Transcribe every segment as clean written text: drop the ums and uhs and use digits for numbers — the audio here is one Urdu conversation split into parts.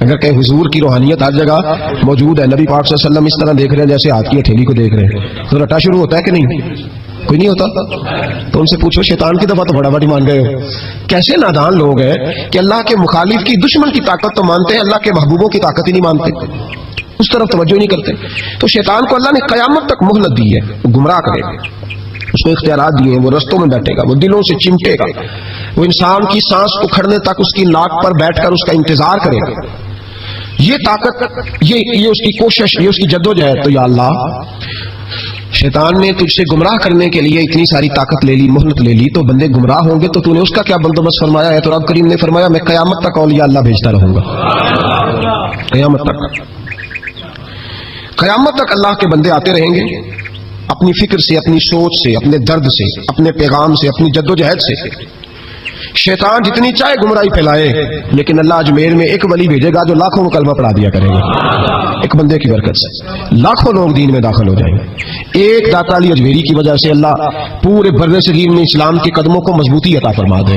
اگر کہیں حضور کی روحانیت ہر جگہ موجود ہے، نبی پاک صلی اللہ علیہ وسلم اس طرح دیکھ رہے ہیں جیسے ہاتھ کی ہتھیلی کو دیکھ رہے ہیں، تو رٹا شروع ہوتا ہے کہ نہیں؟ کوئی نہیں ہوتا؟ تو ان سے پوچھو شیطان کی دفعہ تو بڑا بڑی مان گئے ہو. کیسے نادان لوگ ہیں کہ اللہ کے مخالف کی دشمن کی طاقت تو مانتے ہیں، اللہ کے محبوبوں کی طاقت ہی نہیں مانتے، اس طرف توجہ نہیں کرتے. تو شیطان کو اللہ نے قیامت تک مہلت دی ہے، وہ گمراہ کرے گا، اس کو اختیارات دیے ہیں، وہ رستوں میں بیٹھے گا، وہ دلوں سے چمٹے گا، وہ انسان کی سانس اکھڑنے تک اس کی ناک پر بیٹھ کر اس کا انتظار کرے گا. یہ طاقت، یہ اس کی کوشش، یہ اس کی جدوجہد. تو یا اللہ، شیطان نے تجھ سے گمراہ کرنے کے لیے اتنی ساری طاقت لے لی، مہلت لے لی، تو بندے گمراہ ہوں گے تو تو نے اس کا کیا بندوبست فرمایا ہے؟ تو رب کریم نے فرمایا میں قیامت تک اولیاء اللہ بھیجتا رہوں گا. قیامت تک، قیامت تک اللہ کے بندے آتے رہیں گے، اپنی فکر سے، اپنی سوچ سے، اپنے درد سے، اپنے پیغام سے، اپنی جدوجہد سے. شیطان جتنی چاہے گمراہی پھیلائے، لیکن اللہ اجمیر میں ایک ولی بھیجے گا جو لاکھوں کو کلمہ پڑھا دیا کرے گا. ایک بندے کی برکت سے لاکھوں لوگ دین میں داخل ہو جائیں گے. ایک داتا علی اجمیری کی وجہ سے اللہ پورے بر صغیر میں اسلام کے قدموں کو مضبوطی عطا فرما دے.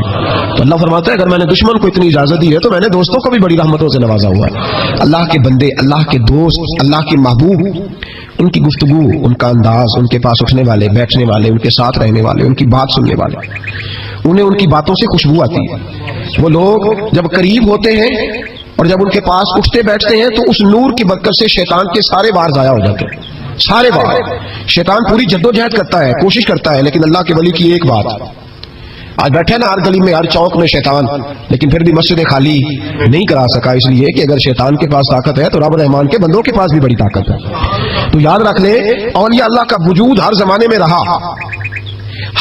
تو اللہ فرماتا ہے اگر میں نے دشمن کو اتنی اجازت دی ہے تو میں نے دوستوں کو بھی بڑی رحمتوں سے نوازا ہوا ہے. اللہ کے بندے، اللہ کے دوست، اللہ کے محبوب، ان کی گفتگو، ان کا انداز، ان کے پاس اٹھنے والے، بیٹھنے والے، ان کے ساتھ رہنے والے، ان کی بات سننے والے، انہیں ان کی باتوں سے خوشبو آتی ہے. وہ لوگ جب قریب ہوتے ہیں اور جب ان کے پاس اٹھتے بیٹھتے ہیں تو اس نور کی برکت سے شیطان کے سارے وار ضائع ہو جاتے ہیں. سارے وار. شیطان پوری جدوجہد کرتا ہے، کوشش کرتا ہے، لیکن اللہ کے ولی کی ایک بات، آج بیٹھے نا ہر گلی میں، ہر چوک میں شیطان، لیکن پھر بھی مسجد خالی نہیں کرا سکا، اس لیے کہ اگر شیطان کے پاس طاقت ہے تو رب الرحمان کے بندوں کے پاس بھی بڑی طاقت ہے. تو یاد رکھ لیں، اولیاء اللہ کا وجود ہر زمانے میں رہا،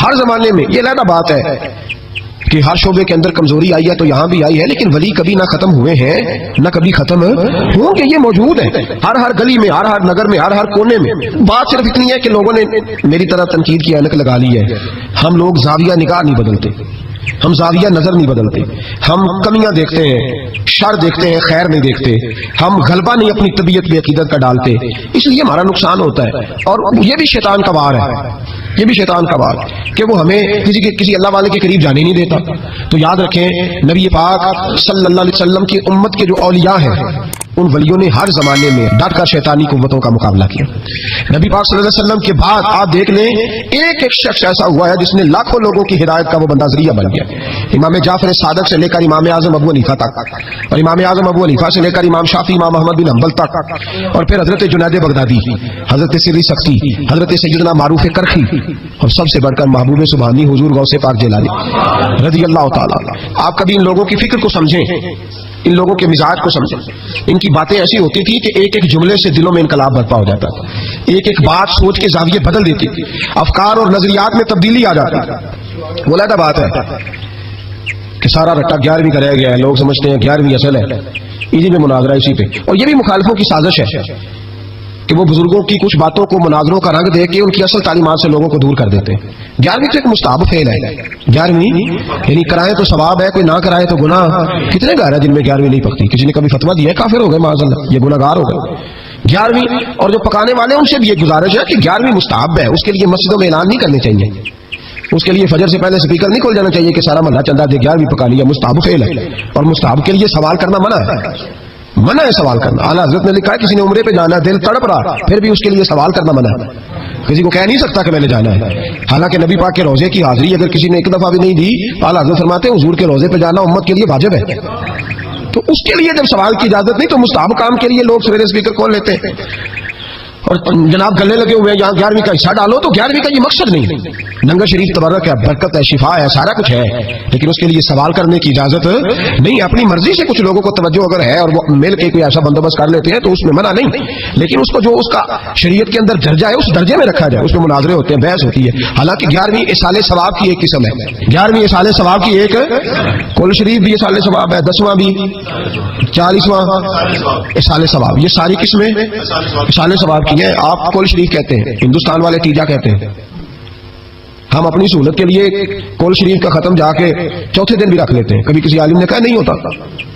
ہر زمانے میں. یہ علیحدہ بات ہے کہ ہر شعبے کے اندر کمزوری آئی ہے تو یہاں بھی آئی ہے، لیکن ولی کبھی نہ ختم ہوئے ہیں نہ کبھی ختم ہوں گے. یہ موجود ہے ہر گلی میں، ہر نگر میں، ہر کونے میں. بات صرف اتنی ہے کہ لوگوں نے میری طرح تنقید کی اینک لگا لی ہے. ہم لوگ زاویہ نگاہ نہیں بدلتے، ہم زاویہ نظر نہیں بدلتے، ہم کمیاں دیکھتے ہیں، شر دیکھتے ہیں، خیر نہیں دیکھتے، ہم غلبہ نہیں اپنی طبیعت پہ عقیدت کا ڈالتے، اس لیے ہمارا نقصان ہوتا ہے. اور یہ بھی شیطان کا وار ہے، یہ بھی شیطان کا وار کہ وہ ہمیں کسی اللہ والے کے قریب جانے نہیں دیتا. تو یاد رکھیں، نبی پاک صلی اللہ علیہ وسلم کی امت کے جو اولیاء ہیں، ان ولیوں نے ہر زمانے میں ڈٹ کر شیطانی قوتوں کا مقابلہ کیا. نبی پاک صلی اللہ علیہ وسلم کے بعد آپ دیکھ لیں، ایک ایک شخص ایسا ہوا ہے جس نے لاکھوں لوگوں کی ہدایت کا وہ بندہ ذریعہ بن گیا. امام جعفر صادق سے لے کر امام اعظم ابو حنیفہ تک، اور امام اعظم ابو حنیفہ سے لے کر امام شافعی، امام احمد بن حنبل تک، اور پھر حضرت جنید بغدادی، حضرت سری سختی، حضرت سیدنا معروف کرخی، اور سب سے بڑھ کر محبوب سبحانی حضور غوث پاک جیلانی رضی اللہ تعالی. آپ کبھی ان لوگوں کی فکر کو سمجھیں، ان لوگوں کے مزاج کو سمجھیں. ان کی باتیں ایسی ہوتی تھی کہ ایک ایک جملے سے دلوں میں انقلاب برپا ہو جاتا تھا، ایک ایک بات سوچ کے زاویے بدل دیتی تھی، افکار اور نظریات میں تبدیلی آ جاتی تھی. وہ علیحدہ بات ہے کہ سارا رٹا 11ویں کا رہ گیا ہے، لوگ سمجھتے ہیں 11ویں اصل ہے، اسی پہ مناظرہ اسی پہ. اور یہ بھی مخالفوں کی سازش ہے کہ وہ بزرگوں کی کچھ باتوں کو مناظروں کا رنگ دے کے ان کی اصل تعلیمات سے لوگوں کو دور کر دیتے ہیں. 11ویں تو ایک مستحب فعل ہے، 11ویں یعنی کرائے تو ثواب ہے، کوئی نہ کرائے تو گناہ. کتنے گھر ہیں جن میں 11ویں نہیں پکتی؟ کسی نے کبھی فتویٰ دیا ہے؟ کافر ہو گئے معاذ اللہ، یہ گناہگار ہو گئے. 11ویں، اور جو پکانے والے ان سے بھی ایک گزارش ہے کہ 11ویں مستحب ہے، اس کے لیے مسجدوں میں اعلان نہیں کرنے چاہیے، اس کے لیے فجر سے پہلے سپیکر نہیں کھول جانا چاہیے کہ سارا محلہ چندہ دے 11ویں پکا لیا. مستحب فعل ہے، اور مستحب کے لیے سوال کرنا منع ہے، منع ہے سوال کرنا. اعلیٰ حضرت نے لکھا ہے کسی نے عمرے پہ جانا ہے، دل تڑپ رہا، پھر بھی اس کے لیے سوال کرنا منع ہے. کسی کو کہہ نہیں سکتا کہ میں نے جانا ہے. حالانکہ نبی پاک کے روزے کی حاضری اگر کسی نے ایک دفعہ بھی نہیں دی، اعلیٰ حضرت فرماتے ہیں حضور کے روزے پہ جانا امت کے لیے واجب ہے. تو اس کے لیے جب سوال کی اجازت نہیں تو مستحب کام کے لیے لوگ سویرے اسپیکر کھول لیتے ہیں اور جناب گلے لگے ہوئے ہیں یہاں 11ویں کا حصہ ڈالو. تو 11ویں کا یہ مقصد نہیں. لنگر شریف تبرک ہے، برکت ہے، شفا ہے، سارا کچھ ہے، لیکن اس کے لیے سوال کرنے کی اجازت نہیں. اپنی مرضی سے کچھ لوگوں کو توجہ اگر ہے اور وہ مل کے کوئی ایسا بندوبست کر لیتے ہیں تو اس میں منع نہیں، لیکن اس کو جو اس کا شریعت کے اندر درجہ ہے اس درجے میں رکھا جائے. اس میں مناظرے ہوتے ہیں، بحث ہوتی ہے. حالانکہ 11ویں اصال ثواب کی ایک قسم ہے، 11ویں اصال ثواب کی ایک، کل شریف بھی اصال ثواب ہے، 10واں بھی، 40واں اصال ثواب، یہ ساری قسمیں اصال ثواب کی ہیں. آپ کل شریف کہتے ہیں، ہندوستان والے تیجا کہتے ہیں. ہم اپنی سہولت کے لیے قول شریف کا ختم جا کے چوتھے دن بھی رکھ لیتے ہیں. کبھی کسی عالم نے کہا نہیں ہوتا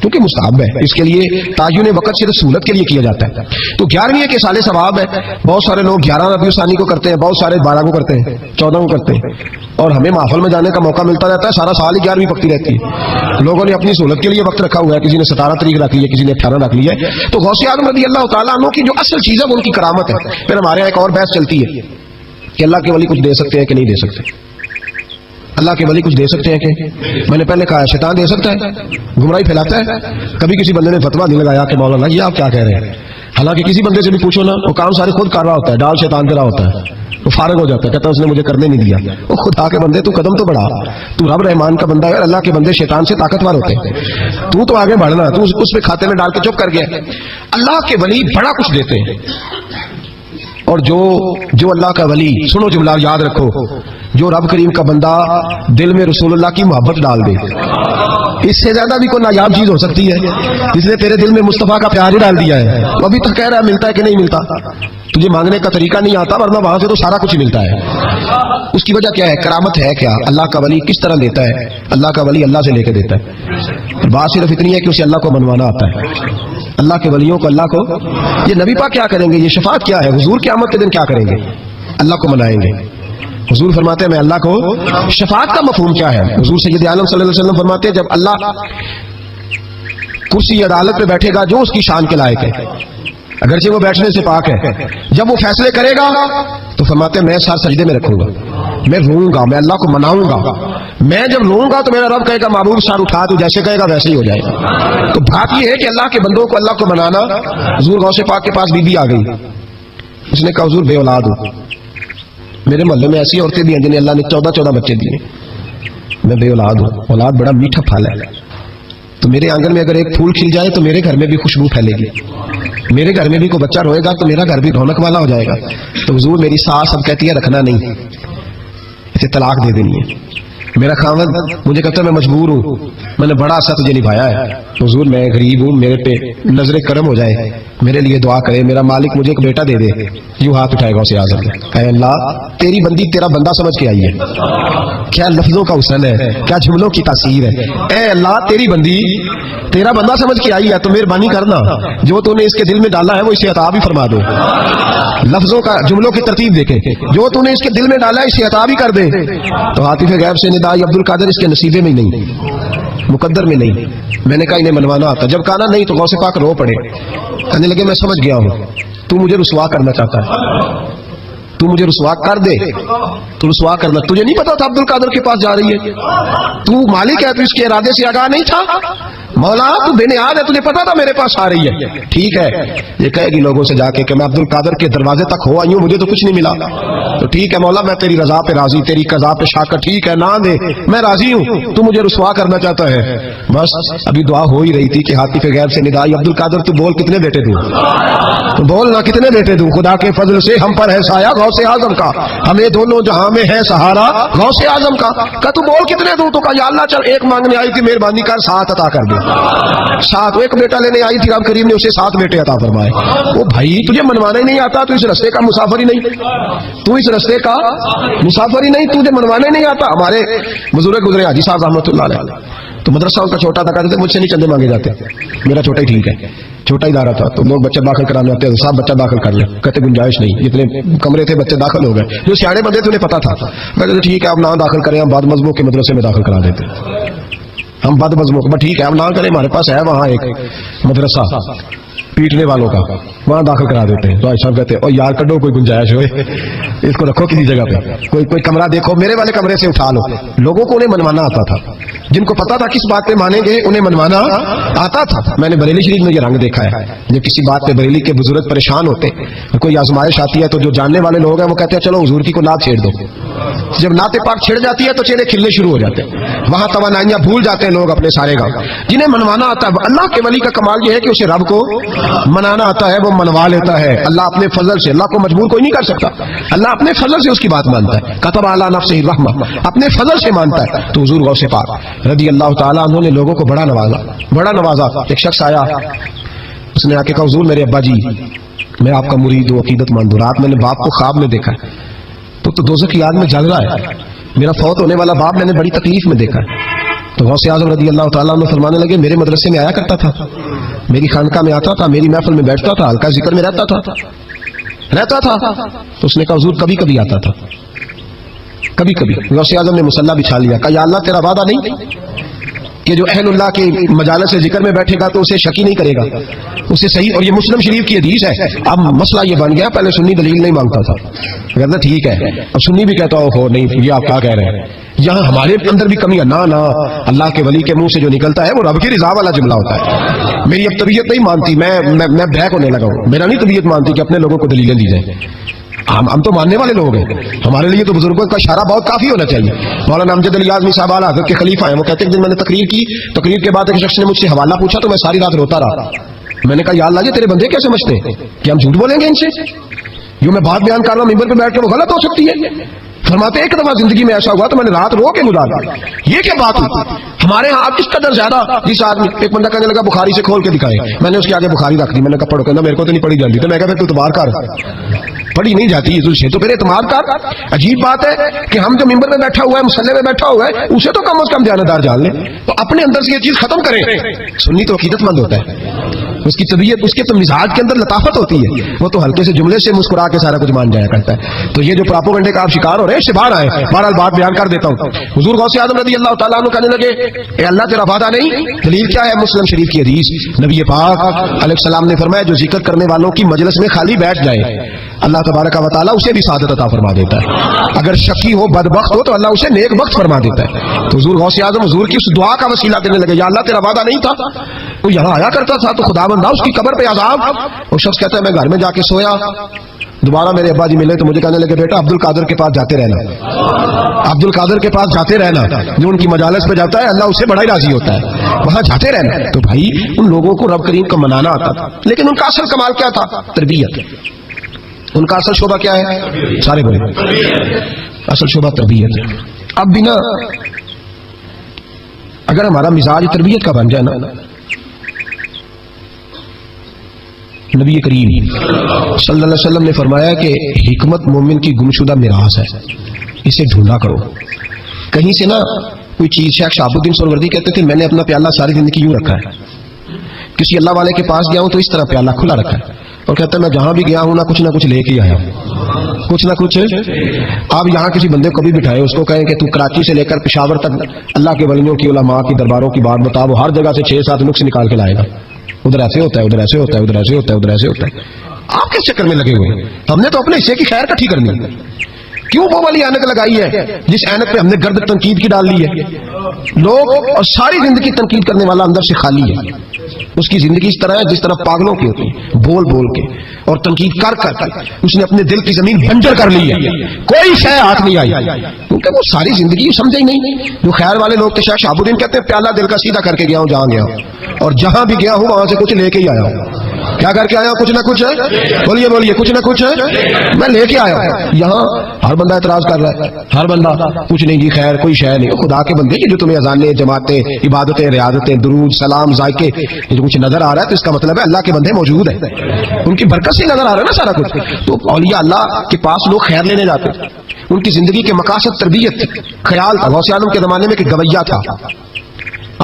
کیونکہ مستحب ہے. اس کے لیے تعین وقت صرف سہولت کے لیے کیا جاتا ہے. تو 11ویں کے سال ثواب ہے. بہت سارے لوگ 11 ربیع الثانی کو کرتے ہیں, بہت سارے 12 کو کرتے ہیں, 14 کو کرتے ہیں, اور ہمیں محفل میں جانے کا موقع ملتا رہتا ہے. سارا سال ہی 11ویں پکتی رہتی ہے. لوگوں نے اپنی سہولت کے لیے وقت رکھا ہوا ہے. کسی نے 17 تاریخ رکھ لی ہے, کسی نے 18 رکھ لی ہے. تو غوث اعظم رضی اللہ تعالیٰ عنہ کی جو اصل چیز ہے وہ ان کی کرامت ہے. پھر ہمارے یہاں ایک اور بحث چلتی ہے کہ اللہ کے ولی کچھ دے سکتے ہیں کہ نہیں دے سکتے. اللہ کے ولی کچھ دے سکتے ہیں کہ میں نے پہلے کہا شیطان دے سکتا ہے, گمراہی پھیلاتا ہے. کبھی کسی بندے نے فتویٰ نہیں لگایا کہ مولانا یہ آپ کیا کہہ رہے ہیں, حالانکہ کسی بندے سے بھی پوچھو نا, وہ کام سارے خود کر رہا ہوتا ہے, ڈال شیطان دے رہا ہوتا ہے, وہ فارغ ہو جاتا ہے, کہتا ہے اس نے مجھے کرنے نہیں دیا. وہ خدا کے بندے تو قدم تو بڑھا, تو رب رحمان کا بندہ ہے, اللہ کے بندے شیطان سے طاقتور ہوتے ہیں. تو آگے بڑھنا, تو اس پہ کھاتے میں ڈال کے چپ کر گیا. اللہ کے ولی بڑا کچھ دیتے ہیں. اور جو اللہ کا ولی, سنو جملہ یاد رکھو, جو رب کریم کا بندہ دل میں رسول اللہ کی محبت ڈال دے, اس سے زیادہ بھی کوئی نایاب چیز ہو سکتی ہے. جس نے تیرے دل میں مصطفیٰ کا پیار ہی ڈال دیا ہے, وہ ابھی تک کہہ رہا ہے ملتا ہے کہ نہیں ملتا. تجھے مانگنے کا طریقہ نہیں آتا, ورنہ وہاں سے تو سارا کچھ ہی ملتا ہے. اس کی وجہ کیا ہے؟ کرامت ہے. کیا اللہ کا ولی کس طرح دیتا ہے؟ اللہ کا ولی اللہ سے لے کے دیتا ہے. بات صرف اتنی ہے کہ اسے اللہ کو منوانا آتا ہے. اللہ کے ولیوں کو, اللہ کو, یہ نبی پاک کیا کریں گے, یہ شفاعت کیا ہے, حضور قیامت کے دن کیا کریں گے؟ اللہ کو منائیں گے. حضور فرماتے ہیں میں اللہ کو, شفاعت کا مفہوم کیا ہے؟ حضور سید عالم صلی اللہ علیہ وسلم فرماتے ہیں جب اللہ کرسی عدالت پہ بیٹھے گا جو اس کی شان کے لائق ہے, اگرچہ وہ بیٹھنے سے پاک ہے, جب وہ فیصلے کرے گا تو فرماتے ہیں میں سر سجدے میں رکھوں گا, میں روؤں گا, میں اللہ کو مناؤں گا. میں جب روؤں گا تو میرا رب کہے گا محبوب سر اٹھا, تو جیسے کہے گا ویسے ہی ہو جائے گا. تو بات یہ ہے کہ اللہ کے بندوں کو اللہ کو منانا. حضور غوث پاک کے پاس بی بی آ گئی, اس نے کہا حضور بے اولاد ہوں. میرے محلے میں ایسی عورتیں بھی ہیں جنہیں اللہ نے 14 بچے دیے, میں بے اولاد ہوں. اولاد بڑا میٹھا پھل ہے, تو میرے آنگن میں اگر ایک پھول کھل جائے تو میرے گھر میں بھی خوشبو پھیلے گی, میرے گھر میں بھی کوئی بچہ روئے گا تو میرا گھر بھی رونق والا ہو جائے گا. تو حضور میری ساس اب کہتی ہے رکھنا نہیں, اسے طلاق دے دینی ہے. میرا خاوند مجھے کہتا ہے میں مجبور ہوں, میں نے بڑا عرصہ تجھے نبھایا ہے. حضور میں غریب ہوں, میرے پہ نظر کرم ہو جائے, میرے لیے دعا کرے, میرا مالک مجھے ایک بیٹا دے دے. یوں ہاتھ اٹھائے گا اسے اعظم, اے اللہ تیری بندی تیرا بندہ سمجھ کے آئی ہے. کیا لفظوں کا حسن ہے, کیا جملوں کی تاثیر ہے. اے اللہ تیری بندی تیرا بندہ سمجھ کے آئی ہے, تو مہربانی کرنا جو تو نے اس کے دل میں ڈالا ہے وہ اسے عطا بھی فرما دے. لفظوں کا, جملوں کی ترتیب دیکھیں, جو تو نے اس کے دل میں ڈالا ہے اسے عطا بھی کر دے. تو عاطف غیب سے ندائی عبد القادر اس کے نصیبے میں نہیں, مقدر میں نہیں. میں نے کہا انہیں منوانا آتا. جب کہا نہیں تو غوث پاک رو پڑے, کہنے لگے میں سمجھ گیا ہوں, تو مجھے رسوا کرنا چاہتا ہے, تو مجھے رسوا کر دے, تو رسوا کرنا. تجھے نہیں پتا تھا عبد القادر کے پاس جا رہی ہے, تو مالک ہے, تو اس کے ارادے سے آگاہ نہیں تھا. مولا تو بے نیاز ہے, تجھے پتا تھا میرے پاس آ رہی ہے. ٹھیک ہے, یہ کہے گی لوگوں سے جا کے کہ میں عبد القادر کے دروازے تک ہو آئی ہوں, مجھے تو کچھ نہیں ملا. تو ٹھیک ہے مولا میں تیری رضا پہ راضی, تیری قضا پہ شاکر. ٹھیک ہے نہ دے, میں راضی ہوں, تو مجھے رسوا کرنا چاہتا ہے. بس ابھی دعا ہو ہی رہی تھی کہ عاطف غیب سے ندائی عبد القادر تو بول کتنے بیٹے دوں, تو بول نہ کتنے بیٹے دوں. خدا کے فضل سے ہم پر ہے سایہ غوث اعظم کا, ہمیں دونوں جہاں میں ہے سہارا غوث اعظم کا. کہ تو بول کتنے دوں, تو کہا یا اللہ چل ایک مانگنے آئی تھی, مہربانی کر 7 عطا کر دے. 7, ایک بیٹا لینے آئی تھی, رب کریم نے اسے 7 بیٹے عطا فرمائے. وہ بھائی تجھے منوانا ہی نہیں آتا, تو اس رستے کا مسافر ہی نہیں, تو اس رستے کا مسافر ہی نہیں, تجھے منوانا ہی نہیں آتا. ہمارے بزرگ گزرے حاجی صاحب رحمۃ اللہ علیہ, تو مدرسہ ان کا چھوٹا تھا, کہتے مجھ سے نہیں چندے مانگے جاتے, میرا چھوٹا ہی ٹھیک ہے. چھوٹا ادارہ تھا, تو لوگ بچے داخل کرانے آتے ہیں, صاحب بچہ داخل کر لیں, کہتے گنجائش نہیں, اتنے کمرے تھے, بچے داخل ہو گئے. جو سیاڑے بندے تھے انہیں پتا تھا, کہتے ٹھیک ہے آپ نہ داخل کریں, ہم بعد مذہبوں کے مدرسے میں داخل کرا دیتے, ہم بد مذہبوں کو ٹھیک ہے ہم نہ کریں, ہمارے پاس ہے وہاں ایک مدرسہ پیٹنے والوں کا, وہاں داخل کرا دیتے ہیں. تو آج صاحب کہتے ہیں او یار کڈو کوئی گنجائش ہوئے, اس کو رکھو کسی جگہ پہ, کوئی کمرہ دیکھو, میرے والے کمرے سے اٹھا لو. لوگوں کو انہیں منوانا آتا تھا, جن کو پتا تھا کس بات پہ مانیں گے انہیں منوانا آتا تھا. میں نے بریلی شریف میں یہ رنگ دیکھا ہے, جب کسی بات پہ بریلی کے بزرگ پریشان ہوتے, کوئی آزمائش آتی ہے, تو جو جاننے والے لوگ ہیں وہ کہتے ہیں چلو حضور کی کو نعت چھیڑ دو. جب نعت پاک چھڑ جاتی ہے تو چہرے کھلنے شروع ہو جاتے ہیں, وہاں توانائیاں بھول جاتے ہیں لوگ اپنے سارے گاؤں. جنہیں منوانا آتا ہے, اللہ کے ولی کا کمال یہ ہے کہ اسے رب کو منانا آتا ہے, وہ منوا لیتا ہے. اللہ اپنے فضل سے, اللہ کو مجبور کوئی نہیں کر سکتا, اللہ اپنے فضل سے اس کی بات مانتا ہے. کتب علی نفسہ الرحمہ, اپنے فضل سے مانتا ہے. تو حضور غوث پاک رضی اللہ تعالیٰ عنہ نے لوگوں کو بڑا نوازا. ایک شخص آیا, اس نے آ کے کہا حضور میرے ابا جی میں آپ کا مرید ہوں, عقیدت مند ہوں, رات میں نے باپ کو خواب میں دیکھا, تو دوزخ کی آگ میں جل رہا ہے, میرا فوت ہونے والا باپ میں نے بڑی تکلیف میں دیکھا ہے. تو غوث اعظم رضی اللہ تعالیٰ عنہ فرمانے لگے میرے مدرسے میں آیا کرتا تھا, میری خانقاہ میں آتا تھا, میری محفل میں بیٹھتا تھا, ہلکا ذکر میں رہتا تھا. تو اس نے کہا حضور کبھی کبھی آتا تھا, کبھی کبھی. غوث اعظم نے مصلی بچھا لیا, کہا یا اللہ تیرا وعدہ نہیں کہ جو اہل اللہ کے مجالس سے ذکر میں بیٹھے گا تو اسے شکی نہیں کرے گا, اسے صحیح. اور یہ مسلم شریف کی حدیث ہے. اب مسئلہ یہ بن گیا, پہلے سنی دلیل نہیں مانگتا تھا, کہتا ٹھیک ہے, اب سنی بھی کہتا ہو نہیں یہ آپ کیا کہہ رہے ہیں. یہاں ہمارے اندر بھی کمی ہے. نہ اللہ کے ولی کے منہ سے جو نکلتا ہے وہ رب کی رضا والا جملہ ہوتا ہے. میری اب طبیعت نہیں مانتی, میں بہک ہونے لگا ہوں, میرا نہیں طبیعت مانتی کہ اپنے لوگوں کو دلیلیں دی جائیں. ہم تو ماننے والے لوگ ہیں, ہمارے لیے تو بزرگوں کا اشارہ بہت کافی ہونا چاہیے. مولانا امجد علی اعظمی صاحب اعلیٰ حضرت کے خلیفہ ہیں, وہ کہتے ہیں کہ میں نے تقریر کی, تقریر کے بعد ایک شخص نے مجھ سے حوالہ پوچھا تو میں ساری رات روتا رہا. میں نے کہا یا اللہ یہ تیرے بندے کیسے سمجھتے ہیں کہ ہم جھوٹ بولیں گے ان سے؟ جو میں بات بیان کر رہا ہوں ممبر پہ بیٹھ کے وہ غلط ہو سکتی ہے. فرماتے ایک دفعہ زندگی میں ایسا ہوا تو میں نے رات رو کے گزارا. یہ کیا بات ہوئی ہمارے ہاں آپ اس قدر زیادہ. جس آدمی ایک بندہ کہنے لگا بخاری سے کھول کے دکھائے, میں نے اس کے آگے بخاری رکھ دی, میں نے کہا پڑھو, کہنا میرے کو تو نہیں پڑھی جاتی. تو میں کہا تو اعتبار کر, پڑھی نہیں جاتی تجھے تو پھر اعتماد کر. عجیب بات ہے کہ ہم جو ممبر میں بیٹھا ہوا ہے, مسلح میں بیٹھا ہوا ہے, اسے تو کم از کم دیانتدار جان لیں. تو اپنے اندر سے یہ چیز ختم کریں. سنی تو عقیدت مند ہوتا ہے, اس کی طبیعت, اس کے تو مزاج کے اندر لطافت ہوتی ہے, وہ تو ہلکے سے جملے سے مسکرا کے سارا کچھ مان جایا کرتا ہے. تو یہ جو پراپوگنڈے کا آپ شکار ہو رہے ہیں اس سے باہر آئے. بہرحال بات بیان کر دیتا ہوں. حضور غوث اعظم رضی اللہ تعالیٰ عنہ کہنے لگے اے اللہ تیرا وعدہ نہیں؟ دلیل کیا ہے؟ مسلم شریف کی حدیث. نبی پاک علیہ السلام نے فرمایا جو ذکر کرنے والوں کی مجلس میں خالی بیٹھ جائے اللہ تبارک و تعالیٰ اسے بھی سعادت عطا فرما دیتا ہے. اگر شقی ہو, بدبخت ہو, تو اللہ اسے نیک بخت فرما دیتا ہے. تو حضور غوث اعظم حضور کی اس دعا کا وسیلہ دینے لگے, یا اللہ تیرا وعدہ نہیں تھا تو یہاں آیا کرتا تھا, تو خدا بندہ اس کی قبر پہ عذاب. وہ شخص کہتا ہے میں گھر میں جا کے سویا, دوبارہ میرے ابا جی ملے تو مجھے کہنے لگے بیٹا عبد القادر کے پاس جاتے رہنا, عبد القادر کے پاس جاتے رہنا, جو ان کی مجالس پہ جاتا ہے اللہ اس سے بڑا ہی راضی ہوتا ہے, وہاں جاتے رہنا. تو بھائی ان لوگوں کو رب کریم کا منانا آتا تھا, لیکن ان کا اصل کمال کیا تھا؟ تربیت. ان کا اصل شعبہ کیا ہے؟ سارے بولے, اصل شعبہ تربیت ہے. اب بھی نا اگر ہمارا مزاج تربیت کا بن جائے نا, نبی کریم صلی اللہ علیہ وسلم نے فرمایا کہ حکمت مومن کی گمشدہ میراث ہے, اسے ڈھونڈا کرو. کہیں سے نا کوئی چیز, شیخ شہاب الدین سہروردی کہتے تھے میں نے اپنا پیالہ ساری زندگی یوں رکھا ہے, کسی اللہ والے کے پاس گیا ہوں تو اس طرح پیالہ کھلا رکھا ہے, اور کہتا ہے میں جہاں بھی گیا ہوں نہ کچھ لے کے آیا ہوں, کچھ نہ کچھ. آپ یہاں کسی بندے کو بھی بٹھائے, اس کو کہیں کہ تو کراچی سے لے کر پشاور تک اللہ کے ولیوں کی, علماء کی درباروں کی بات بتا, وہ ہر جگہ سے 6-7 نقص نکال کے لائے گا. ادھر ایسے ہوتا ہے, ادھر ایسے ہوتا ہے, ادھر ایسے ہوتا ہے, ادھر ایسے ہوتا ہے. آپ کس چکر میں لگے ہوئے ہیں؟ ہم نے تو اپنے حصے کی خیر کٹھی کرنی ہے. کیوں وہ والی اینک لگائی ہے جس اینک پہ ہم نے گرد تنقید کی ڈال لی ہے؟ لوگ اور ساری زندگی تنقید کرنے والا اندر سے خالی ہے. اس کی زندگی اس طرح ہے جس طرح پاگلوں کی ہوتی ہے, بول بول کے اور تنقید کر کر کے اس نے اپنے دل کی زمین بنجر کر لی ہے, کوئی شے ہاتھ نہیں آئی, کیونکہ وہ ساری زندگی سمجھے ہی نہیں. جو خیر والے لوگ شیخ شہاب الدین کہتے ہیں پیالہ دل کا سیدھا کر کے گیا ہوں جہاں گیا ہوں, اور جہاں بھی گیا ہوں وہاں سے کچھ لے کے ہی آیا ہوں. کیا کر کے آیا ہوں؟ کچھ نہ کچھ ہے. بولیے کچھ نہ کچھ ہے میں لے کے آیا ہوں. یہاں ہر بندہ اعتراض کر رہا ہے, ہر بندہ کچھ نہیں جی خیر کوئی شے نہیں. خدا کے بندے جو تمہیں اذانیں, جماعتیں, عبادتیں, ریاضتیں, درود, سلام, ذائقے جو کچھ نظر آ رہا ہے تو اس کا مطلب ہے اللہ کے بندے موجود ہیں, ان کی برکت سے نظر آ رہا ہے نا سارا کچھ. تو اولیاء اللہ کے پاس لوگ خیر لینے جاتے, ان کی زندگی کے مقاصد تربیت, خیال تھا. غوث اعظم کے زمانے میں کہ گویا تھا.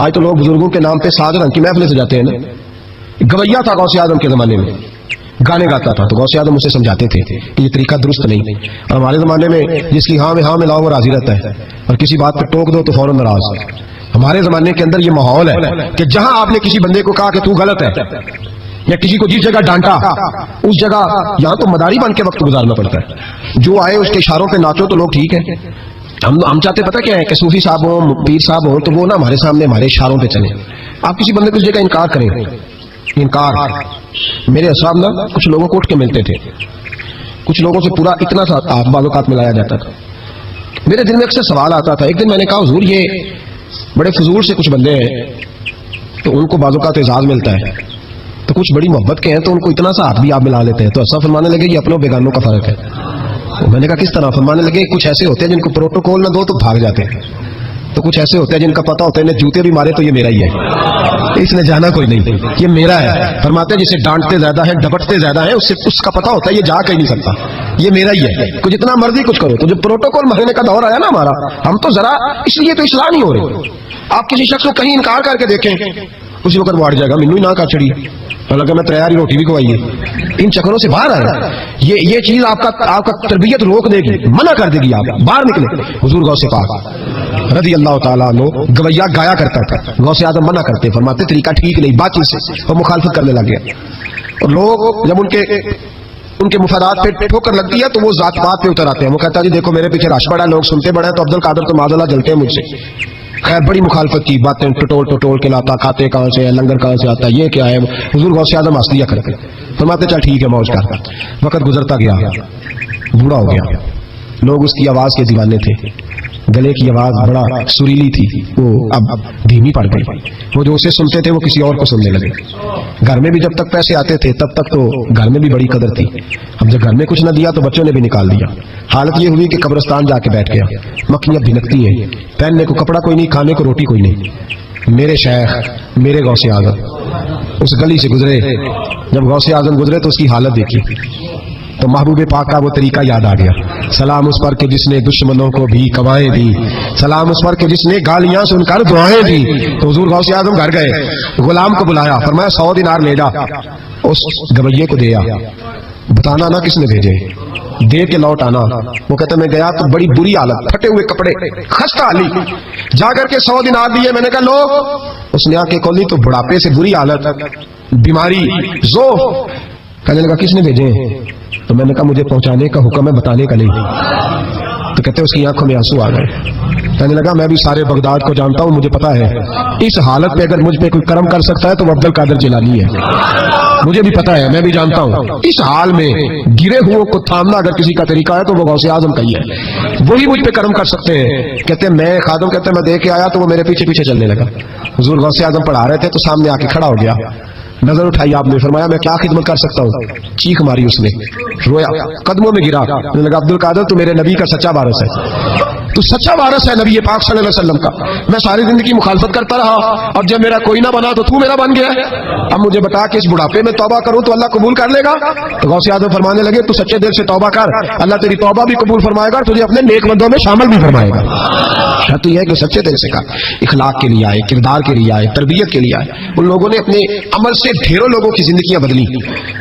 آج تو لوگ بزرگوں کے نام پہ ساز رنگ کی محفلیں سے جاتے ہیں نا. گویا تھا غوث اعظم کے زمانے میں, گانے گاتا تھا. تو غوث اعظم اسے سمجھاتے تھے کہ یہ طریقہ درست نہیں. اور ہمارے زمانے میں جس کی ہاں میں لاؤ وہ راضی رہتا ہے, اور کسی بات پہ ٹوک دو تو فوراً ناراض. ہمارے زمانے کے اندر یہ ماحول ہے کہ جہاں آپ نے کسی بندے کو کہا کہ تو غلط ہے, یا کسی کو جس جگہ ڈانٹا اس جگہ یہاں تو مداری بن کے وقت گزارنا پڑتا ہے. جو آئے اس کے اشاروں پہ ناچو تو لوگ ٹھیک ہے. ہم چاہتے پتہ کیا ہے کہ صوفی صاحب ہوں, پیر صاحب ہوں, تو وہ نا ہمارے سامنے ہمارے اشاروں پہ چلیں. آپ کسی بندے کو اس جگہ انکار کریں, انکار. میرے صاحب نا کچھ لوگوں کو اٹھ کے ملتے تھے, کچھ لوگوں سے پورا اتنا سا بعض اوقات ملایا جاتا تھا. میرے دل میں اکثر سوال آتا تھا. ایک دن میں نے کہا حضور یہ بڑے فضول سے کچھ بندے ہیں, تو ان کو بعض اوقات اعزاز ملتا ہے, تو کچھ بڑی محبت کے ہیں تو ان کو اتنا سا ہاتھ بھی آپ ملا لیتے ہیں. تو ایسا فرمانے لگے یہ اپنوں بیگانوں کا فرق ہے. میں نے کہا کس طرح؟ فرمانے لگے کچھ ایسے ہوتے ہیں جن کو پروٹوکول نہ دو تو بھاگ جاتے ہیں. تو کچھ ایسے ہوتے ہیں جن کا پتا ہوتا ہے انہیں جوتے بھی مارے تو یہ میرا ہی ہے، اس نے جانا کوئی نہیں، یہ میرا ہے۔ فرماتے ہیں جسے ڈانٹتے زیادہ ہیں ڈپٹتے زیادہ ہیں اس کا پتا ہوتا ہے یہ جا کہیں نہیں سکتا، یہ میرا ہی ہے، کچھ جتنا مرضی کچھ کرو۔ تو جب پروٹوکول مہینے کا دور آیا نا ہمارا، ہم تو ذرا اس لیے تو اصلاح نہیں ہو رہی۔ آپ کسی شخص کو کہیں انکار کر کے دیکھیں، اسی وقت وہ اڑ جائے گا، مینو ہی نہ کر چڑی، حالانکہ میں تیاری روٹی بھی کھوائیے۔ ان چکروں سے باہر آئے، یہ چیز آپ کا تربیت روک دے گی، منع کر دے گی، آپ باہر نکلے۔ حضور غوث پاک رضی اللہ تعالیٰ عنہ گویا گایا کرتا تھا، غوث اعظم منع کرتے، فرماتے طریقہ ٹھیک نہیں، بات چیز سے وہ مخالفت کرنے لگ گیا۔ اور لوگ جب ان کے مفادات پہ ٹھوکر لگتی ہے تو وہ ذات بات پہ اتر آتے ہیں، وہ کہتا ہے جی دیکھو میرے پیچھے رش پڑا ہے، لوگ سنتے بڑے ہیں، تو عبد القادر تو معاذ اللہ جلتے ہیں مجھ سے۔ خیر بڑی مخالفت کی، باتیں ٹٹول کے لاتا، کھاتے کہاں سے ہے، لنگر کہاں سے آتا ہے، یہ کیا ہے۔ حضور غوث اعظم ہنس دیا کرتے، فرماتے چل ٹھیک ہے موج کر۔ وقت گزرتا گیا، بوڑھا ہو گیا، لوگ اس کی آواز کے دیوانے تھے، گلے کی آواز بڑا سریلی تھی، وہ اب دھیمی پڑ گئی، وہ جو اسے سنتے تھے وہ کسی اور کو سننے لگے۔ گھر میں بھی جب تک پیسے آتے تھے تب تک تو گھر میں بھی بڑی قدر تھی، اب جب گھر میں کچھ نہ دیا تو بچوں نے بھی نکال دیا۔ حالت یہ ہوئی کہ قبرستان جا کے بیٹھ گیا، مکھیاں بھنکتی ہیں، پہننے کو کپڑا کوئی نہیں، کھانے کو روٹی کوئی نہیں۔ میرے شیخ میرے غوث اعظم اس گلی سے گزرے، جب غوث اعظم گزرے تو اس کی حالت دیکھی تو محبوب پاک کا وہ طریقہ یاد آ گیا۔ سلام اس پر کہ جس نے دشمنوں کو بھی کوائیں دی، سلام اس پر کہ جس نے گالیاں سن کر دعائیں دی۔ تو حضور غوث اعظم گھر گئے، غلام کو بلایا، فرمایا 100 دینار لے جا، اس گویے کو دیا، بتانا نہ کس نے بھیجے، دے کے لوٹ آنا۔ وہ کہتا میں گیا تو بڑی بری حالت، پھٹے ہوئے کپڑے، خستہ حالی، جا کر کے 100 دینار دیے، میں نے کہا لو، اس نے آ کے کھولی تو بڑھاپے سے بری حالت، بیماری، ذوف۔ کہنے لگا کس نے بھیجے؟ تو میں نے کہا مجھے پہنچانے کا حکم ہے، بتانے کا نہیں۔ تو کہتے اس کی آنکھوں میں آنسو آ گئے، کہنے لگا میں بھی سارے بغداد کو جانتا ہوں، مجھے پتا ہے اس حالت پہ اگر مجھ پہ کوئی کرم کر سکتا ہے تو وہ عبد القادر جیلانی ہے، مجھے بھی پتا ہے، میں بھی جانتا ہوں اس حال میں گرے ہوئوں کو تھامنا اگر کسی کا طریقہ ہے تو وہ غوث اعظم کا ہی ہے، وہی مجھ پہ کرم کر سکتے ہیں۔ کہتے ہیں میں خادم کہتے ہیں میں دے کے آیا تو وہ میرے پیچھے پیچھے چلنے لگا۔ حضور غوث اعظم پڑھا رہے تھے تو سامنے آ کے کھڑا ہو گیا، نظر اٹھائی آپ نے، فرمایا میں کیا خدمت کر سکتا ہوں؟ چیخ ماری اس نے، رویا، قدموں میں گرا، کہنے لگا عبد القادر تو میرے نبی کا سچا وارث ہے، تو سچا وارث ہے نبی پاک صلی اللہ علیہ وسلم کا، میں ساری زندگی مخالفت کرتا رہا، اب جب میرا کوئی نہ بنا تو میرا بن گیا، اب مجھے بتا کہ اس بڑھاپے میں توبہ کروں تو اللہ قبول کر لے گا؟ تو غوث اعظم فرمانے لگے تو سچے دل سے توبہ کر، اللہ تیری توبہ بھی قبول فرمائے گا اور تجھے اپنے نیک بندوں میں شامل بھی فرمائے گا۔ شرط یہ ہے کہ سچے دل سے کر، اخلاق کے لیے آئے، کردار کے لیے آئے، تربیت کے لیے آئے۔ ان لوگوں نے اپنے عمل سے ڈھیروں لوگوں کی زندگیاں بدلی۔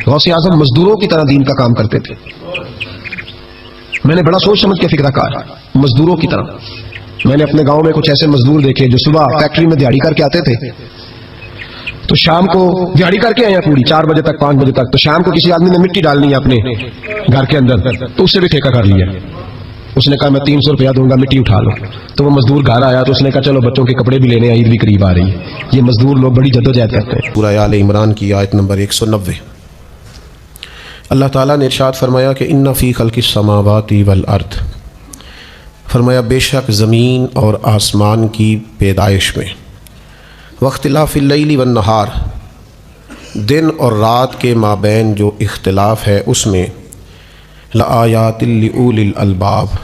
غوث اعظم مزدوروں کی طرح دین کا کام کرتے تھے، میں نے بڑا سوچ سمجھ کے فکر کہا، مزدوروں کی طرح۔ میں نے اپنے گاؤں میں کچھ ایسے مزدور دیکھے جو صبح فیکٹری میں دیہڑی کر کے آتے تھے تو شام کو دیہڑی کر کے آئے ہیں پوری 4 بجے تک 5 بجے تک، تو شام کو کسی آدمی نے مٹی ڈالنی ہے اپنے گھر کے اندر تو اس سے بھی ٹھیکہ کر لیا، اس نے کہا میں 300 روپیہ دوں گا مٹی اٹھا لو۔ تو وہ مزدور گھر آیا تو اس نے کہا چلو بچوں کے کپڑے بھی لینے، عید بھی قریب آ رہی ہے۔ یہ مزدور لوگ بڑی جدوجہد کرتے ہیں۔ سورہ آل عمران کی آیت نمبر 190 اللہ تعالیٰ نے ارشاد فرمایا کہ ان فی خلق السماوات والارض، فرمایا بے شک زمین اور آسمان کی پیدائش میں، واختلاف اللیل والنہار، دن اور رات کے مابین جو اختلاف ہے اس میں، لآیات لأولی الالباب،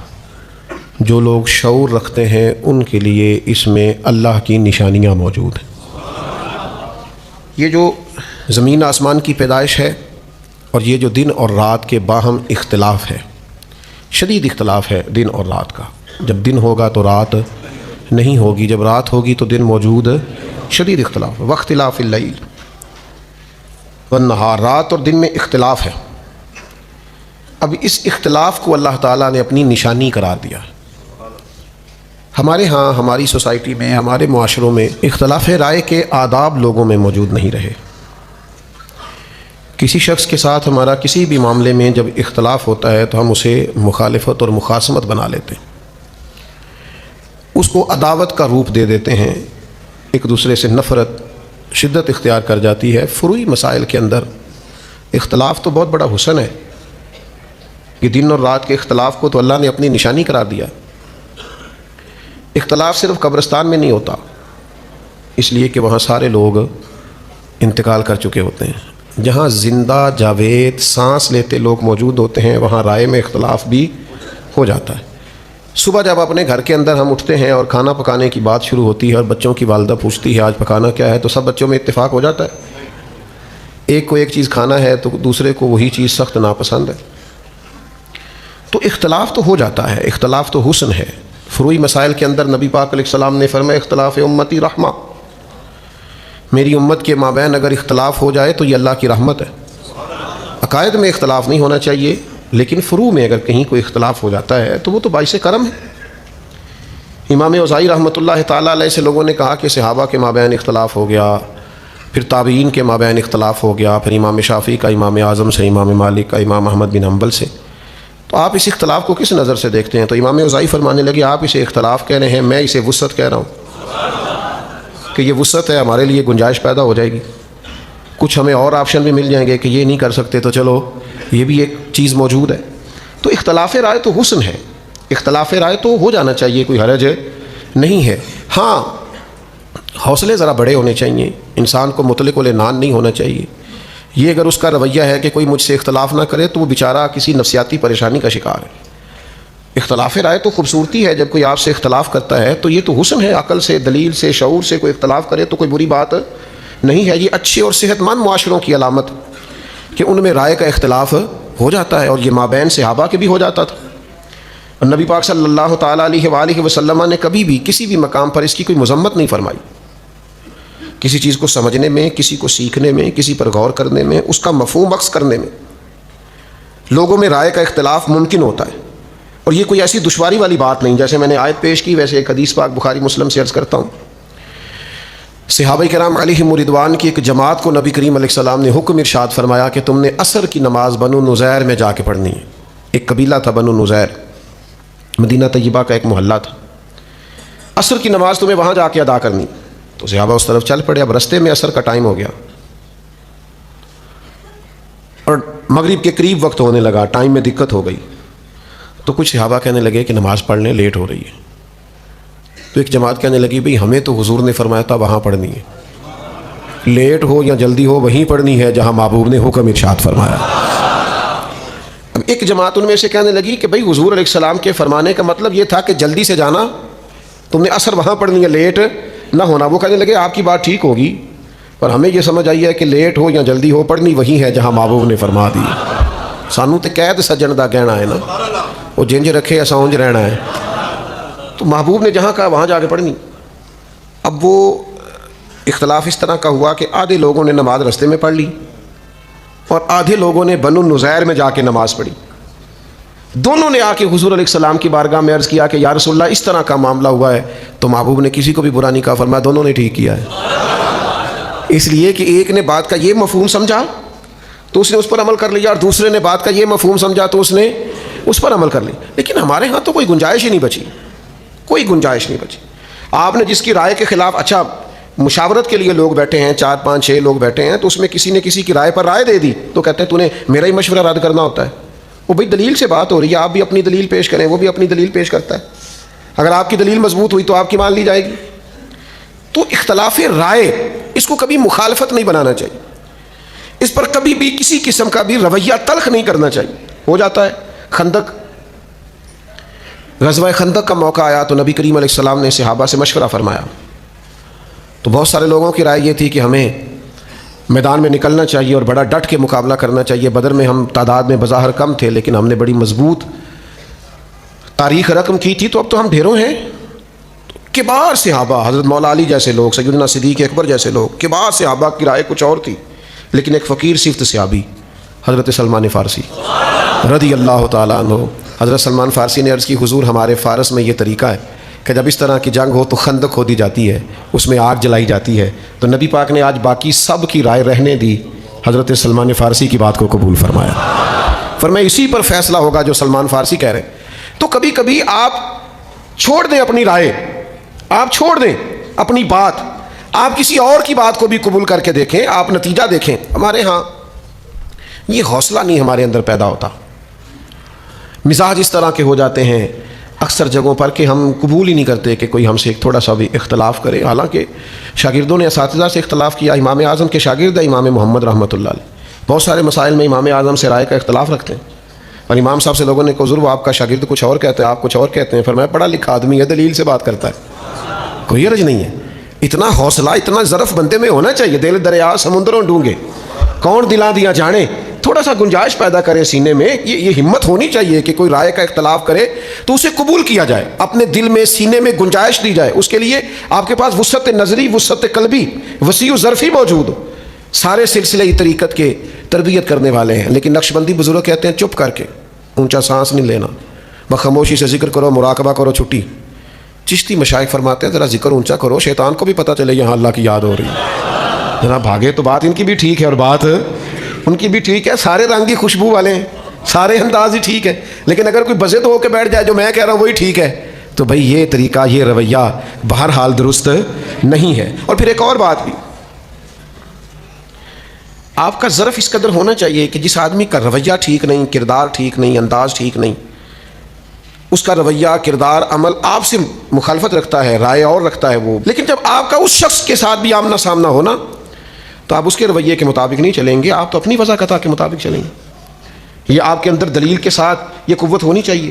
جو لوگ شعور رکھتے ہیں ان کے لیے اس میں اللہ کی نشانیاں موجود ہیں۔ یہ جو زمین آسمان کی پیدائش ہے اور یہ جو دن اور رات کے باہم اختلاف ہے، شدید اختلاف ہے دن اور رات کا، جب دن ہوگا تو رات نہیں ہوگی، جب رات ہوگی تو دن موجود، شدید اختلاف، واختلاف اللیل والنہار، رات اور دن میں اختلاف ہے۔ اب اس اختلاف کو اللہ تعالیٰ نے اپنی نشانی قرار دیا۔ ہمارے ہاں، ہماری سوسائٹی میں، ہمارے معاشروں میں اختلاف رائے کے آداب لوگوں میں موجود نہیں رہے۔ کسی شخص کے ساتھ ہمارا کسی بھی معاملے میں جب اختلاف ہوتا ہے تو ہم اسے مخالفت اور مخاصمت بنا لیتے ہیں، اس کو عداوت کا روپ دے دیتے ہیں، ایک دوسرے سے نفرت شدت اختیار کر جاتی ہے۔ فروعی مسائل کے اندر اختلاف تو بہت بڑا حسن ہے کہ دن اور رات کے اختلاف کو تو اللہ نے اپنی نشانی قرار دیا۔ اختلاف صرف قبرستان میں نہیں ہوتا، اس لیے کہ وہاں سارے لوگ انتقال کر چکے ہوتے ہیں۔ جہاں زندہ جاوید سانس لیتے لوگ موجود ہوتے ہیں وہاں رائے میں اختلاف بھی ہو جاتا ہے۔ صبح جب اپنے گھر کے اندر ہم اٹھتے ہیں اور کھانا پکانے کی بات شروع ہوتی ہے اور بچوں کی والدہ پوچھتی ہے آج پکانا کیا ہے، تو سب بچوں میں اتفاق ہو جاتا ہے. ایک کو ایک چیز کھانا ہے تو دوسرے کو وہی چیز سخت ناپسند ہے. تو اختلاف تو ہو جاتا ہے، اختلاف تو حسن ہے. فروعی مسائل کے اندر نبی پاک علیہ السلام نے فرمایا اختلاف امتی رحمہ، میری امت کے مابین اگر اختلاف ہو جائے تو یہ اللہ کی رحمت ہے. عقائد میں اختلاف نہیں ہونا چاہیے، لیکن فروع میں اگر کہیں کوئی اختلاف ہو جاتا ہے تو وہ تو باعث کرم ہے. امام اوزاعی رحمۃ اللہ تعالیٰ علیہ سے لوگوں نے کہا کہ صحابہ کے مابین اختلاف ہو گیا، پھر تابعین کے مابین اختلاف ہو گیا، پھر امام شافعی کا امام اعظم سے، امام مالک کا امام احمد بن حنبل سے. تو آپ اس اختلاف کو کس نظر سے دیکھتے ہیں؟ تو امام اوزاعی فرمانے لگے آپ اسے اختلاف کہہ رہے ہیں، میں اسے وسعت کہہ رہا ہوں کہ یہ وسعت ہے، ہمارے لیے گنجائش پیدا ہو جائے گی. کچھ ہمیں اور آپشن بھی مل جائیں گے کہ یہ نہیں کر سکتے تو چلو یہ بھی ایک چیز موجود ہے. تو اختلاف رائے تو حسن ہے، اختلاف رائے تو ہو جانا چاہیے، کوئی حرج نہیں ہے. ہاں حوصلے ذرا بڑے ہونے چاہیے، انسان کو مطلق العنان نہیں ہونا چاہیے. یہ اگر اس کا رویہ ہے کہ کوئی مجھ سے اختلاف نہ کرے تو وہ بیچارہ کسی نفسیاتی پریشانی کا شکار ہے. اختلاف رائے تو خوبصورتی ہے، جب کوئی آپ سے اختلاف کرتا ہے تو یہ تو حسن ہے، عقل سے، دلیل سے، شعور سے کوئی اختلاف کرے تو کوئی بری بات نہیں ہے. یہ اچھے اور صحت مند معاشروں کی علامت کہ ان میں رائے کا اختلاف ہو جاتا ہے، اور یہ مابین صحابہ کے بھی ہو جاتا تھا. اور نبی پاک صلی اللہ تعالیٰ علیہ وآلہ وسلم نے کبھی بھی کسی بھی مقام پر اس کی کوئی مذمت نہیں فرمائی. کسی چیز کو سمجھنے میں، کسی کو سیکھنے میں، کسی پر غور کرنے میں، اس کا مفہوم عکس کرنے میں لوگوں میں رائے کا اختلاف ممکن ہوتا ہے. اور یہ کوئی ایسی دشواری والی بات نہیں، جیسے میں نے آیت پیش کی ویسے ایک حدیث پاک بخاری مسلم سے عرض کرتا ہوں. صحابہ کرام علیہم رضوان کی ایک جماعت کو نبی کریم علیہ السلام نے حکم ارشاد فرمایا کہ تم نے عصر کی نماز بنو نزیر میں جا کے پڑھنی ہے. ایک قبیلہ تھا بنو نزیر، مدینہ طیبہ کا ایک محلہ تھا. عصر کی نماز تمہیں وہاں جا کے ادا کرنی. تو صحابہ اس طرف چل پڑے. اب رستے میں عصر کا ٹائم ہو گیا اور مغرب کے قریب وقت ہونے لگا، ٹائم میں دقت ہو گئی. تو کچھ صحابہ کہنے لگے کہ نماز پڑھنے لیٹ ہو رہی ہے. تو ایک جماعت کہنے لگی بھئی ہمیں تو حضور نے فرمایا تھا وہاں پڑھنی ہے، لیٹ ہو یا جلدی ہو وہیں پڑھنی ہے جہاں محبوب نے حکم ارشاد فرمایا. اب ایک جماعت ان میں سے کہنے لگی کہ بھئی حضور علیہ السلام کے فرمانے کا مطلب یہ تھا کہ جلدی سے جانا، تم نے عصر وہاں پڑھنی ہے، لیٹ نہ ہونا. وہ کہنے لگے آپ کی بات ٹھیک ہوگی، پر ہمیں یہ سمجھ آئی ہے کہ لیٹ ہو یا جلدی ہو پڑھنی وہی ہے جہاں محبوب نے فرما دی. سانو تے قید سجن دا کہنا ہے نا، وہ جنج رکھے ایسا اونج رہنا ہے. تو محبوب نے جہاں کہا وہاں جا کے پڑھنی. اب وہ اختلاف اس طرح کا ہوا کہ آدھے لوگوں نے نماز رستے میں پڑھ لی اور آدھے لوگوں نے بنو نزیر میں جا کے نماز پڑھی. دونوں نے آ کے حضور علیہ السلام کی بارگاہ میں عرض کیا کہ یا رسول اللہ اس طرح کا معاملہ ہوا ہے. تو محبوب نے کسی کو بھی برا نہیں کہا، فرمایا دونوں نے ٹھیک کیا ہے. اس لیے کہ ایک نے بات کا یہ مفہوم سمجھا تو اس نے اس پر عمل کر لیا، اور دوسرے نے بات کا یہ مفہوم سمجھا تو اس نے اس پر عمل کر لی. لیکن ہمارے ہاں تو کوئی گنجائش ہی نہیں بچی، کوئی گنجائش نہیں بچی. آپ نے جس کی رائے کے خلاف، اچھا مشاورت کے لیے لوگ بیٹھے ہیں، 4 5 6 لوگ بیٹھے ہیں، تو اس میں کسی نے کسی کی رائے پر رائے دے دی تو کہتے ہیں تو نے میرا ہی مشورہ رد کرنا ہوتا ہے. وہ بھئی دلیل سے بات ہو رہی ہے، آپ بھی اپنی دلیل پیش کریں، وہ بھی اپنی دلیل پیش کرتا ہے. اگر آپ کی دلیل مضبوط ہوئی تو آپ کی مان لی جائے گی. تو اختلاف رائے اس کو کبھی مخالفت نہیں بنانا چاہیے، اس پر کبھی بھی کسی قسم کا بھی رویہ تلخ نہیں کرنا چاہیے. ہو جاتا ہے. خندق، غزوہ خندق کا موقع آیا تو نبی کریم علیہ السلام نے صحابہ سے مشورہ فرمایا. تو بہت سارے لوگوں کی رائے یہ تھی کہ ہمیں میدان میں نکلنا چاہیے اور بڑا ڈٹ کے مقابلہ کرنا چاہیے. بدر میں ہم تعداد میں بظاہر کم تھے لیکن ہم نے بڑی مضبوط تاریخ رقم کی تھی، تو اب تو ہم ڈھیروں ہیں. کبار صحابہ، حضرت مولا علی جیسے لوگ، سیدنا صدیق اکبر جیسے لوگ، کبار صحابہ کی رائے کچھ اور تھی. لیکن ایک فقیر صفت صحابی حضرت سلمان فارسی رضی اللہ تعالیٰ عنہ، حضرت سلمان فارسی نے عرض کی حضور ہمارے فارس میں یہ طریقہ ہے کہ جب اس طرح کی جنگ ہو تو خندق کھودی جاتی ہے، اس میں آگ جلائی جاتی ہے. تو نبی پاک نے آج باقی سب کی رائے رہنے دی، حضرت سلمان فارسی کی بات کو قبول فرمایا. فرمایا اسی پر فیصلہ ہوگا جو سلمان فارسی کہہ رہے ہیں. تو کبھی کبھی آپ چھوڑ دیں اپنی رائے، آپ چھوڑ دیں اپنی بات، آپ کسی اور کی بات کو بھی قبول کر کے دیکھیں، آپ نتیجہ دیکھیں. ہمارے ہاں یہ حوصلہ نہیں ہمارے اندر پیدا ہوتا. مزاج اس طرح کے ہو جاتے ہیں اکثر جگہوں پر کہ ہم قبول ہی نہیں کرتے کہ کوئی ہم سے ایک تھوڑا سا بھی اختلاف کرے. حالانکہ شاگردوں نے اساتذہ سے اختلاف کیا. امام اعظم کے شاگرد ہے امام محمد رحمۃ اللہ علیہ، بہت سارے مسائل میں امام اعظم سے رائے کا اختلاف رکھتے ہیں. اور امام صاحب سے لوگوں نے کہا حضور وہ آپ کا شاگرد کچھ اور کہتے ہیں، آپ کچھ اور کہتے ہیں. فرمایا پڑھا لکھا آدمی ہے، دلیل سے بات کرتا ہے، کوئی حرج نہیں ہے. اتنا حوصلہ، اتنا ظرف بندے میں ہونا چاہیے. دل دریا سمندروں ڈونگے کون دلا دیا جانے. تھوڑا سا گنجائش پیدا کریں سینے میں. یہ ہمت ہونی چاہیے کہ کوئی رائے کا اختلاف کرے تو اسے قبول کیا جائے، اپنے دل میں سینے میں گنجائش دی جائے. اس کے لیے آپ کے پاس وسعت نظری، وسعت قلبی، وسیع و ظرفی موجود ہو. سارے سلسلے طریقت کے تربیت کرنے والے ہیں، لیکن نقشبندی بزرگ کہتے ہیں چپ کر کے، اونچا سانس نہیں لینا، بخاموشی سے ذکر کرو، مراقبہ کرو، چھٹی. چشتی مشائخ فرماتے ہیں ذرا ذکر اونچا کرو، شیطان کو بھی پتہ چلے یہاں اللہ کی یاد ہو رہی ہے. ذرا بھاگے تو بات ان کی بھی ٹھیک ہے اور بات ان کی بھی ٹھیک ہے. سارے رنگ کی خوشبو والے ہیں، سارے انداز ہی ٹھیک ہے، لیکن اگر کوئی بزد ہو کے بیٹھ جائے جو میں کہہ رہا ہوں وہی ٹھیک ہے، تو بھئی یہ طریقہ، یہ رویہ بہرحال درست نہیں ہے. اور پھر ایک اور بات بھی، آپ کا ظرف اس قدر ہونا چاہیے کہ جس آدمی کا رویہ ٹھیک نہیں، کردار ٹھیک نہیں، انداز ٹھیک نہیں، اس کا رویہ، کردار، عمل آپ سے مخالفت رکھتا ہے، رائے اور رکھتا ہے وہ، لیکن جب آپ کا اس شخص کے ساتھ بھی آمنا سامنا ہونا تو آپ اس کے رویے کے مطابق نہیں چلیں گے، آپ تو اپنی وضاقتہ کے مطابق چلیں گے. یہ آپ کے اندر دلیل کے ساتھ یہ قوت ہونی چاہیے.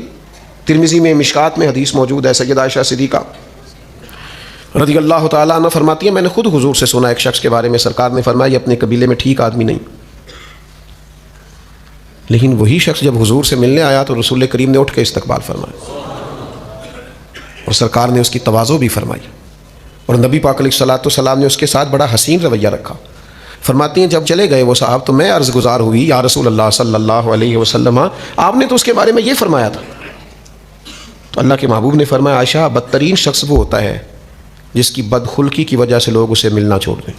ترمذی میں مشکات میں حدیث موجود ہے، سیدہ عائشہ صدیقہ رضی اللہ تعالیٰ عنہ فرماتی ہیں میں نے خود حضور سے سنا ایک شخص کے بارے میں، سرکار نے فرمایا یہ اپنے قبیلے میں ٹھیک آدمی نہیں. لیکن وہی شخص جب حضور سے ملنے آیا تو رسول کریم نے اٹھ کے استقبال فرمایا اور سرکار نے اس کی تواضع بھی فرمائی، اور نبی پاک علیہ الصلوۃ والسلام نے اس کے ساتھ بڑا حسین رویہ رکھا. فرماتی ہیں جب چلے گئے وہ صاحب تو میں عرض گزار ہوئی یا رسول اللہ صلی اللہ علیہ وسلم آپ نے تو اس کے بارے میں یہ فرمایا تھا. تو اللہ کے محبوب نے فرمایا عائشہ بدترین شخص وہ ہوتا ہے جس کی بدخلقی کی وجہ سے لوگ اسے ملنا چھوڑ دیں.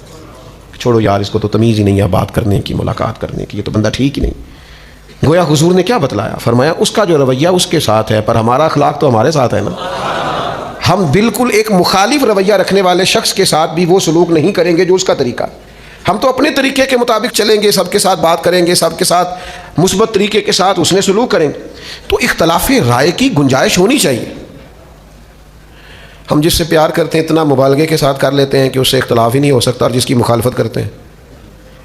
چھوڑو یار، اس کو تو تمیز ہی نہیں ہے بات کرنے کی، ملاقات کرنے کی، یہ تو بندہ ٹھیک ہی نہیں. گویا حضور نے کیا بتلایا؟ فرمایا اس کا جو رویہ اس کے ساتھ ہے، پر ہمارا اخلاق تو ہمارے ساتھ ہے نا. ہم بالکل ایک مخالف رویہ رکھنے والے شخص کے ساتھ بھی وہ سلوک نہیں کریں گے جو اس کا طریقہ ہے. ہم تو اپنے طریقے کے مطابق چلیں گے، سب کے ساتھ بات کریں گے، سب کے ساتھ مثبت طریقے کے ساتھ اس نے سلوک کریں گے. تو اختلاف رائے کی گنجائش ہونی چاہیے. ہم جس سے پیار کرتے ہیں اتنا مبالغے کے ساتھ کر لیتے ہیں کہ اس سے اختلاف ہی نہیں ہو سکتا، اور جس کی مخالفت کرتے ہیں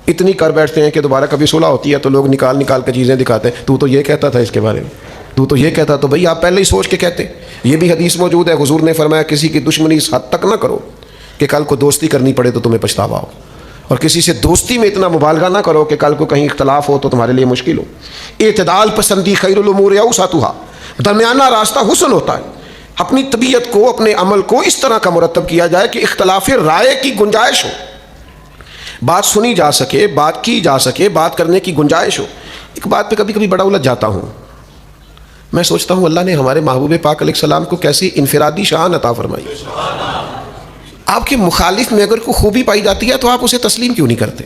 اتنی کر بیٹھتے ہیں کہ دوبارہ کبھی صلح ہوتی ہے تو لوگ نکال کے چیزیں دکھاتے ہیں، تو یہ کہتا تھا اس کے بارے میں، تو یہ کہتا. تو بھئی آپ پہلے ہی سوچ کے کہتے. یہ بھی حدیث موجود ہے، حضور نے فرمایا کسی کی دشمنی اس حد تک نہ کرو کہ کل کو دوستی کرنی پڑے تو تمہیں پچھتاوا ہو، اور کسی سے دوستی میں اتنا مبالغہ نہ کرو کہ کل کو کہیں اختلاف ہو تو تمہارے لیے مشکل ہو. اعتدال پسندی خیر الامور اوسطها، درمیانہ راستہ حسن ہوتا ہے. اپنی طبیعت کو، اپنے عمل کو اس طرح کا مرتب کیا جائے کہ اختلاف رائے کی گنجائش ہو، بات سنی جا سکے، بات کی جا سکے، بات کرنے کی گنجائش ہو. ایک بات پہ کبھی کبھی بڑا الجھ جاتا ہوں. میں سوچتا ہوں اللہ نے ہمارے محبوب پاک علیہ السلام کو کیسی انفرادی شان عطا فرمائی. آپ کے مخالف میں اگر کوئی خوبی پائی جاتی ہے تو آپ اسے تسلیم کیوں نہیں کرتے؟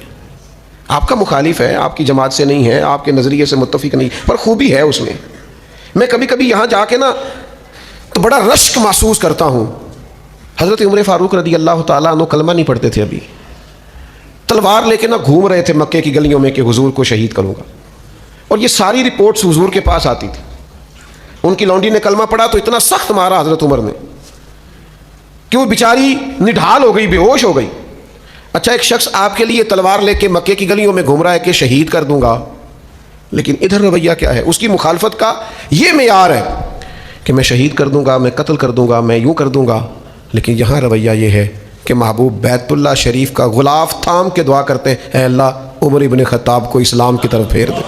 آپ کا مخالف ہے، آپ کی جماعت سے نہیں ہے، آپ کے نظریے سے متفق نہیں، پر خوبی ہے اس میں. میں کبھی کبھی یہاں جا کے نا تو بڑا رشک محسوس کرتا ہوں. حضرت عمر فاروق رضی اللہ تعالیٰ عنہ کلمہ نہیں پڑھتے تھے، ابھی تلوار لے کے نہ گھوم رہے تھے مکے کی گلیوں میں کہ حضور کو شہید کروں گا، اور یہ ساری رپورٹس حضور کے پاس آتی تھی. ان کی لونڈی نے کلمہ پڑھا تو اتنا سخت مارا حضرت عمر نے کہ وہ بیچاری نڈھال ہو گئی، بے ہوش ہو گئی. اچھا ایک شخص آپ کے لیے تلوار لے کے مکے کی گلیوں میں گھوم رہا ہے کہ شہید کر دوں گا، لیکن ادھر رویہ کیا ہے؟ اس کی مخالفت کا یہ معیار ہے کہ میں شہید کر دوں گا، میں قتل کر دوں گا، میں یوں کر دوں گا. لیکن یہاں رویہ یہ ہے کہ محبوب بیت اللہ شریف کا غلاف تھام کے دعا کرتے ہیں اے اللہ عمر ابن خطاب کو اسلام کی طرف پھیر دے.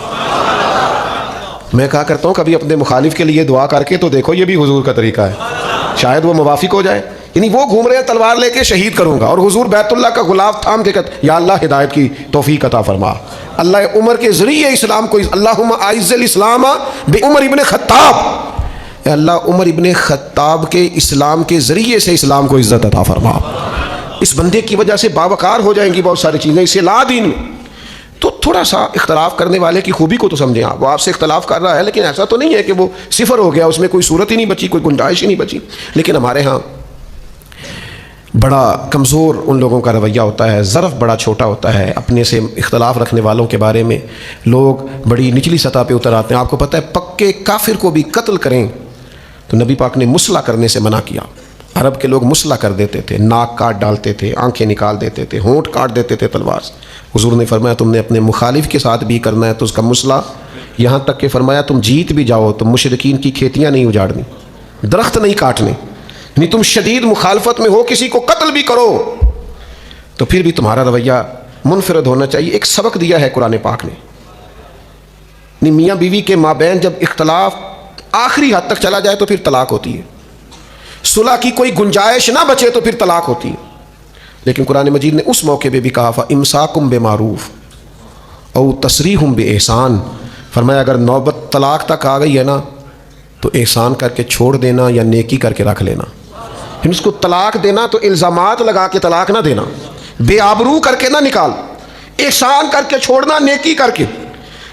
میں کہا کرتا ہوں کبھی اپنے مخالف کے لیے دعا کر کے تو دیکھو، یہ بھی حضور کا طریقہ ہے، شاید وہ موافق ہو جائے. یعنی وہ گھوم رہے ہیں تلوار لے کے شہید کروں گا، اور حضور بیت اللہ کا غلاف تھام کے کہتے یا اللہ ہدایت کی توفیق عطا فرما، اللہ عمر کے ذریعے اسلام کو، اللہم اعز الاسلام بعمر ابن خطاب، اے اللہ عمر ابن خطاب کے اسلام کے ذریعے سے اسلام کو عزت عطا فرما. اس بندے کی وجہ سے باوقار ہو جائیں گی بہت ساری چیزیں، اسے لا دین میں. تو تھوڑا سا اختلاف کرنے والے کی خوبی کو تو سمجھیں. آپ وہ آپ سے اختلاف کر رہا ہے لیکن ایسا تو نہیں ہے کہ وہ صفر ہو گیا، اس میں کوئی صورت ہی نہیں بچی، کوئی گنجائش ہی نہیں بچی. لیکن ہمارے ہاں بڑا کمزور ان لوگوں کا رویہ ہوتا ہے، ظرف بڑا چھوٹا ہوتا ہے. اپنے سے اختلاف رکھنے والوں کے بارے میں لوگ بڑی نچلی سطح پہ اتر آتے ہیں. آپ کو پتہ ہے پکے کافر کو بھی قتل کریں تو نبی پاک نے مسلح کرنے سے منع کیا. عرب کے لوگ مسلح کر دیتے تھے، ناک کاٹ ڈالتے تھے، آنکھیں نکال دیتے تھے، ہونٹ کاٹ دیتے تھے تلوار سے. حضور نے فرمایا تم نے اپنے مخالف کے ساتھ بھی کرنا ہے تو اس کا مسلح یہاں تک کہ فرمایا تم جیت بھی جاؤ تو مشرکین کی کھیتیاں نہیں اجاڑنی، درخت نہیں کاٹنے، یعنی تم شدید مخالفت میں ہو، کسی کو قتل بھی کرو تو پھر بھی تمہارا رویہ منفرد ہونا چاہیے۔ ایک سبق دیا ہے قرآن پاک نے، یعنی میاں بیوی کے مابین جب اختلاف آخری حد تک چلا جائے تو پھر طلاق ہوتی ہے، صلح کی کوئی گنجائش نہ بچے تو پھر طلاق ہوتی ہے۔ لیکن قرآن مجید نے اس موقع پہ بھی کہا فَإِمْسَاكُمْ بِمَعْرُوفٍ او تَصْرِيحٌ بِإِحْسَان، فرمایا اگر نوبت طلاق تک آ گئی ہے نا تو احسان کر کے چھوڑ دینا یا نیکی کر کے رکھ لینا۔ پھر اس کو طلاق دینا تو الزامات لگا کے طلاق نہ دینا، بے آبرو کر کے نہ نکال، احسان کر کے چھوڑنا، نیکی کر کے۔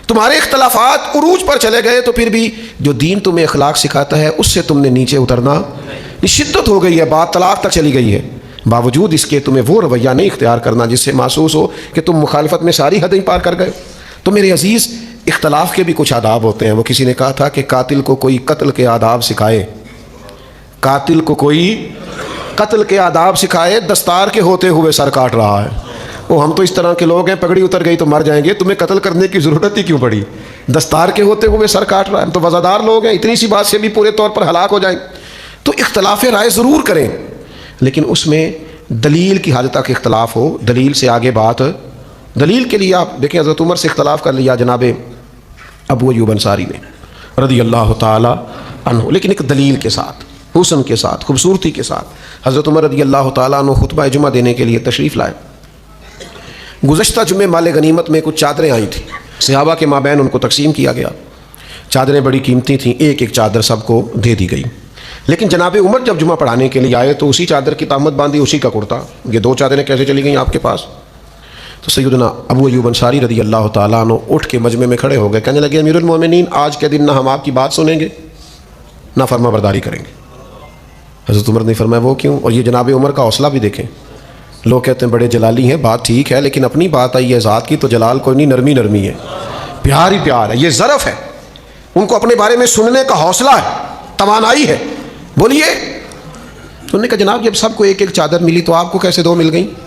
تمہارے اختلافات عروج پر چلے گئے تو پھر بھی جو دین تمہیں اخلاق سکھاتا ہے اس سے تم نے نیچے اترنا، شدت ہو گئی ہے، بات طلاق تک چلی گئی ہے، باوجود اس کے تمہیں وہ رویہ نہیں اختیار کرنا جس سے محسوس ہو کہ تم مخالفت میں ساری حدیں پار کر گئے۔ تو میرے عزیز، اختلاف کے بھی کچھ آداب ہوتے ہیں۔ وہ کسی نے کہا تھا کہ قاتل کو کوئی قتل کے آداب سکھائے، قاتل کو کوئی قتل کے آداب سکھائے، دستار کے ہوتے ہوئے سر کاٹ رہا ہے۔ وہ ہم تو اس طرح کے لوگ ہیں، پگڑی اتر گئی تو مر جائیں گے، تمہیں قتل کرنے کی ضرورت ہی کیوں پڑی؟ دستار کے ہوتے ہوئے سر کاٹ رہا ہے، ہم تو وزادار لوگ ہیں، اتنی سی بات سے بھی پورے طور پر ہلاک ہو جائیں۔ تو اختلاف رائے ضرور کریں، لیکن اس میں دلیل کی حد تک اختلاف ہو، دلیل سے آگے بات۔ دلیل کے لیے آپ دیکھیں، حضرت عمر سے اختلاف کر لیا جناب ابو ایوب انصاری نے رضی اللہ تعالی عنہ، لیکن ایک دلیل کے ساتھ، حسن کے ساتھ، خوبصورتی کے ساتھ۔ حضرت عمر رضی اللہ تعالیٰ عنہ خطبہ جمعہ دینے کے لیے تشریف لائے۔ گزشتہ جمعے مال غنیمت میں کچھ چادریں آئی تھیں، صحابہ کے مابین ان کو تقسیم کیا گیا۔ چادریں بڑی قیمتی تھیں، ایک ایک چادر سب کو دے دی گئی۔ لیکن جناب عمر جب جمعہ پڑھانے کے لیے آئے تو اسی چادر کی تہمت باندھی، اسی کا کرتا، یہ دو چادریں کیسے چلی گئیں آپ کے پاس؟ تو سیدنا ابو ایوب انصاری رضی اللہ تعالیٰ عنہ اٹھ کے مجمع میں کھڑے ہو گئے، کہنے لگے امیر المومنین، آج کے دن نہ ہم آپ کی بات سنیں گے نہ فرما برداری کریں گے۔ حضرت عمر نے فرمایا وہ کیوں؟ اور یہ جناب عمر کا حوصلہ بھی دیکھیں، لوگ کہتے ہیں بڑے جلالی ہیں، بات ٹھیک ہے، لیکن اپنی بات آئی ہے ذات کی تو جلال کوئی نہیں، نرمی نرمی ہے، پیار ہی پیار ہے، یہ ظرف ہے۔ ان کو اپنے بارے میں سننے کا حوصلہ ہے، توانائی ہے، بولیے۔ انہوں نے کہا جناب جب سب کو ایک ایک چادر ملی تو آپ کو کیسے دو مل گئیں؟